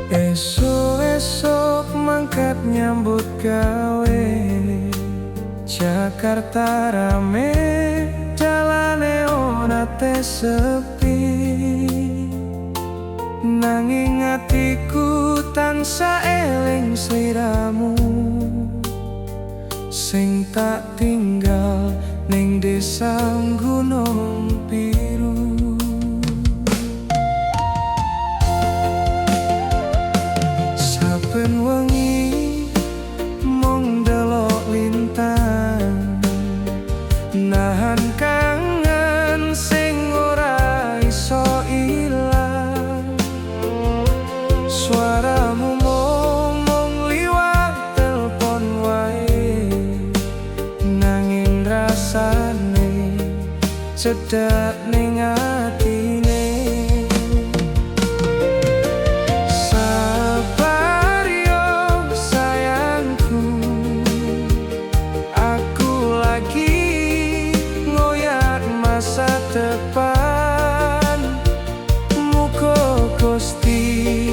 Esok-esok mangkat nyambut gawe, Jakarta rame, jalane ora te sepi. Nanging atiku tansah eling sliramu, sing tak tinggal ning desa Gunung Biru. Saben wengi mung delok lintang, nahan kangen sing ora iso ilang. Suaramu mung liwat telpon wae, nanging rasane cedhak ning atine. Masa depan muga Gusti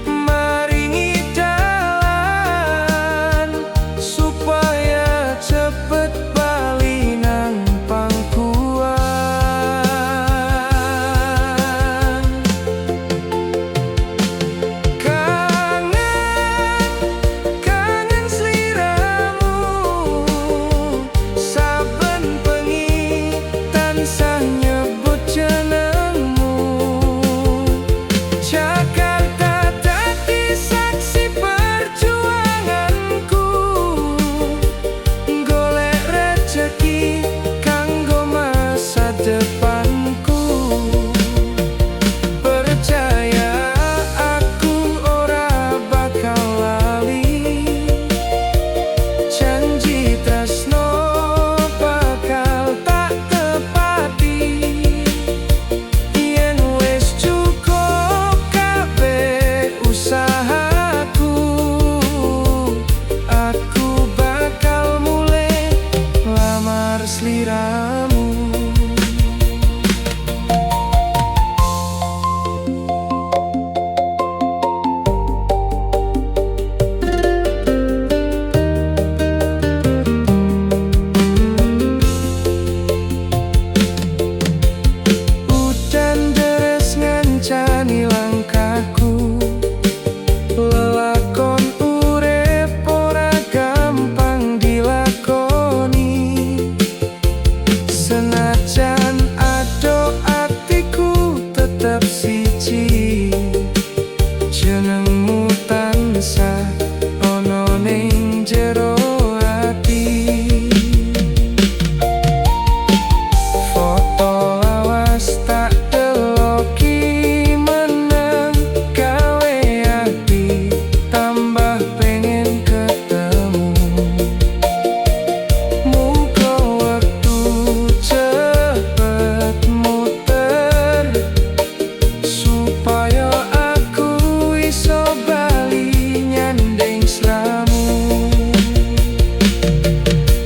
maringi dalan, supaya cepet bali nang pangkuan. Kangen sliramu, saben bengi tansah nyebut jenengmu. Jakarta dadi saksi perjuanganku, golek rejeki kanggo masa depanku. Percaya aku ora bakal lali, janji tresno bakal tak tepati. Yen wis cukup kabeh usahaku, aku bakal mulai lamar sliramu. Udan deres ngancani langkahku, lelakon urip ora gampang dilakoni. Senajan ado atiku tetep siji, jenengmu tansah ono ning jero ati. Foto lawas tak deloki meneng, gawe ati tambah pengen ketemu. Muga wektu cepet muter, supaya aku iso bali nyanding slamu.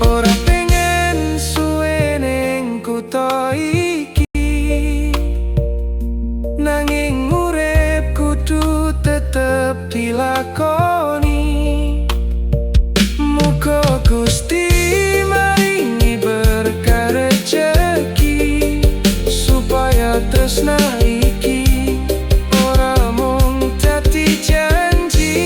Ora pengen suwe ning kutha iki, nanging urip kudu tetep dilakoni. Muga Gusti maringi berkah rejeki, supaya tresna iki ora mung dadi janji.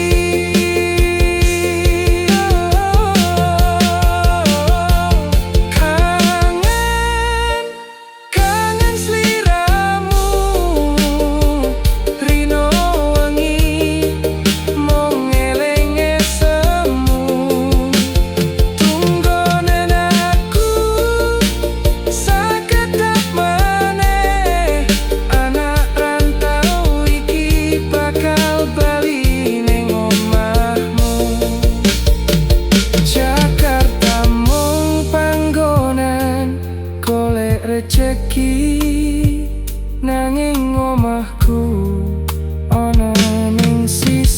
Kangen sliramu, rino wengi mung iki nanging omahku ana ning sisi